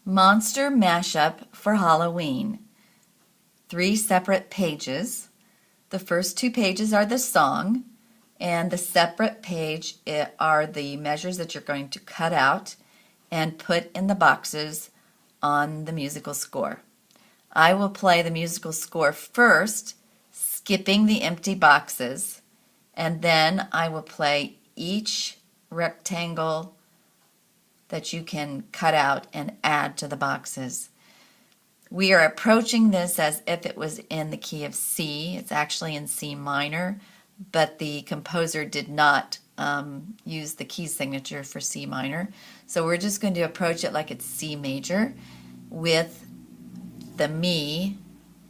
Monster Mashup for Halloween. 3 separate pages. The first 2 pages are the song, and the separate page are the measures that you're going to cut out and put in the boxes on the musical score. I will play the musical score first, skipping the empty boxes, and then I will play each rectangle that you can cut out and add to the boxes. We are approaching this as if it was in the key of C. It's actually in C minor, but the composer did not use the key signature for C minor. So we're just going to approach it like it's C major, with the Mi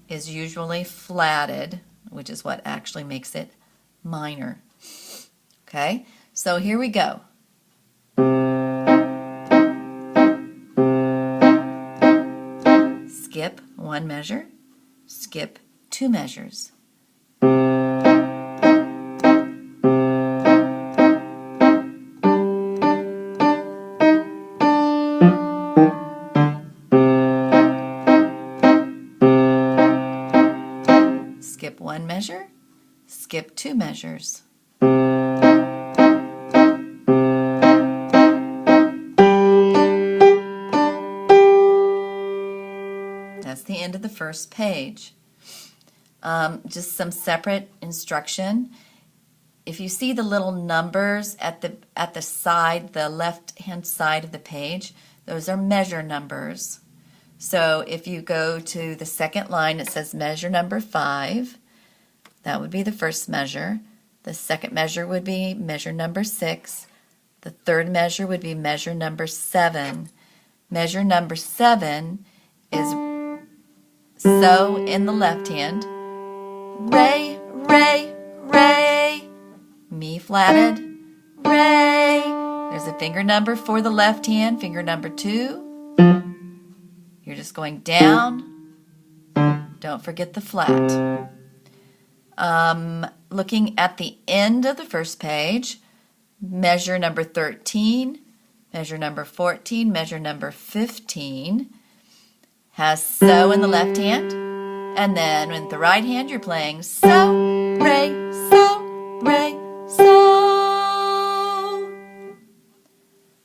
is usually flatted, which is what actually makes it minor. Okay, so here we go. Skip 1 measure, skip 2 measures. Skip 1 measure, skip 2 measures. That's the end of the first page. Just some separate instruction. If you see the little numbers at the side, the left-hand side of the page, those are measure numbers. So if you go to the second line, it says measure number 5. That would be the first measure. The second measure would be measure number 6. The third measure would be measure number 7. Measure number 7 is so in the left hand. Re, re, re. Mi flatted. Re. There's a finger number for the left hand, finger number 2. You're just going down. Don't forget the flat. Looking at the end of the first page, measure number 13, measure number 14, measure number 15 has so in the left hand, and then with the right hand you're playing so, re, so, re, so.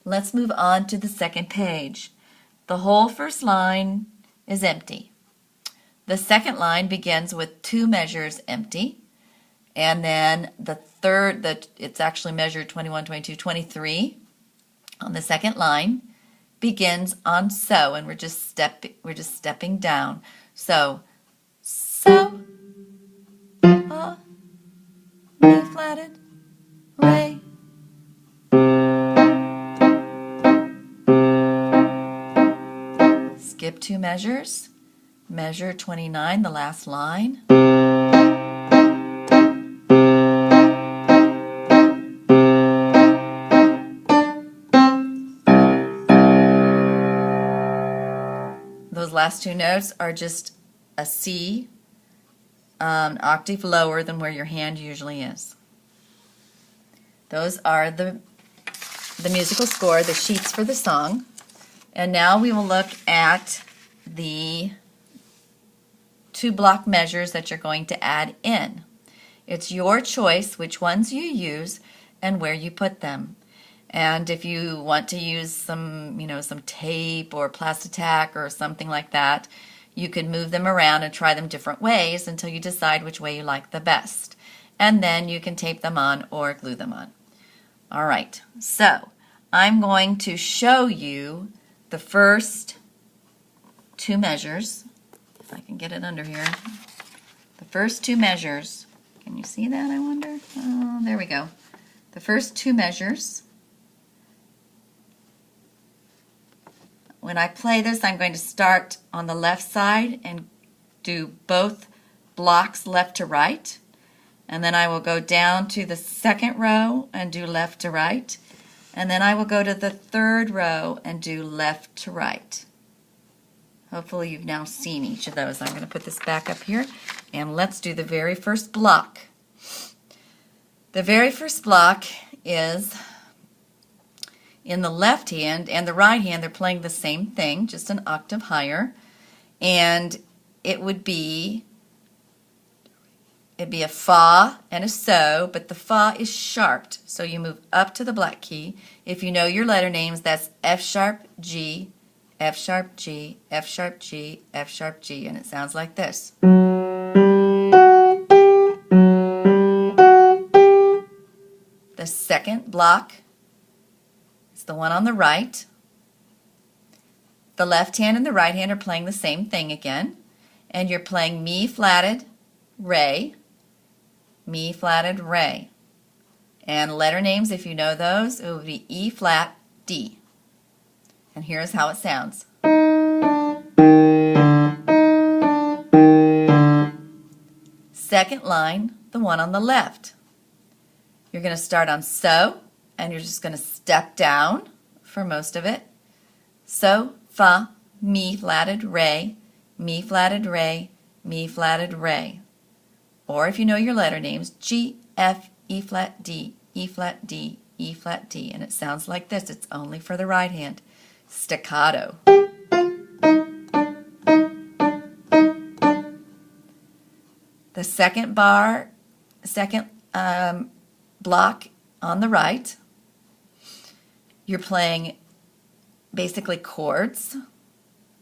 Let's move on to the second page. The whole first line is empty. The second line begins with 2 measures empty, and then the third, it's actually measured 21, 22, 23 on the second line, begins on so, and we're just stepping down. So, Mi flatted, re. Skip 2 measures. Measure 29, the last line. Those last 2 notes are just a C, an octave lower than where your hand usually is. Those are the musical score, the sheets for the song. And now we will look at the 2 block measures that you're going to add in. It's your choice which ones you use and where you put them. And if you want to use some tape or Plasti-Tack or something like that, you can move them around and try them different ways until you decide which way you like the best. And then you can tape them on or glue them on. All right, so I'm going to show you the first 2 measures. If I can get it under here. The first 2 measures. Can you see that, I wonder? Oh, there we go. The first 2 measures. When I play this, I'm going to start on the left side and do both blocks left to right. And then I will go down to the second row and do left to right. And then I will go to the third row and do left to right. Hopefully you've now seen each of those. I'm going to put this back up here, and let's do the very first block. The very first block is In the left hand and the right hand, they're playing the same thing, just an octave higher. And it'd be a fa and a so, but the fa is sharped. So you move up to the black key. If you know your letter names, that's F sharp, G, F sharp, G, F sharp, G, F sharp, G, and it sounds like this. The second block is the one on the right. The left hand and the right hand are playing the same thing again, and you're playing mi flatted, re, mi flatted, re. And letter names, if you know those, it would be E flat, D. And here's how it sounds. Second line, the one on the left. You're going to start on so, and you're just going to step down for most of it. So, fa, mi flatted, re, mi flatted, re, mi flatted, re. Or if you know your letter names, G, F, E flat, D, E flat, D, E flat, D. And it sounds like this. It's only for the right hand. Staccato. The second block on the right, you're playing basically chords.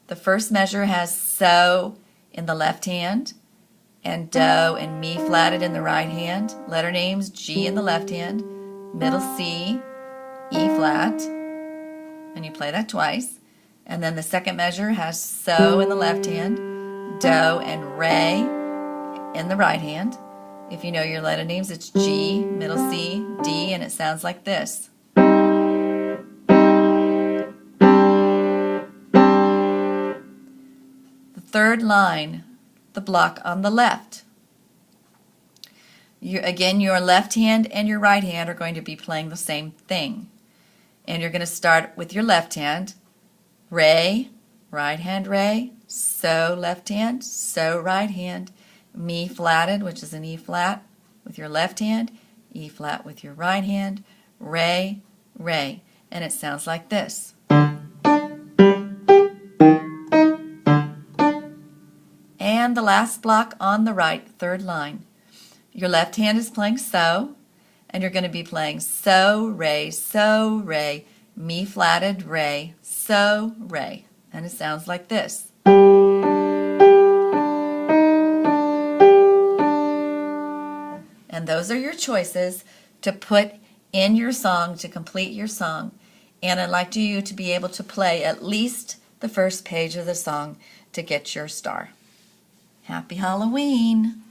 The first measure has so in the left hand and do and mi flatted in the right hand. Letter names, G in the left hand, middle C, E flat, and you play that twice. And then the second measure has so in the left hand, do and re in the right hand. If you know your letter names, it's G, middle C, D, and it sounds like this. The third line, the block on the left. Again, your left hand and your right hand are going to be playing the same thing. And you're going to start with your left hand, re, right hand, re, so left hand, so right hand, mi flatted, which is an E flat with your left hand, E flat with your right hand, re, re, and it sounds like this. And the last block on the right, third line. Your left hand is playing so, and you're going to be playing so, re, mi flatted, re, so, re, and it sounds like this. And those are your choices to put in your song to complete your song. And I'd like you to be able to play at least the first page of the song to get your star. Happy Halloween!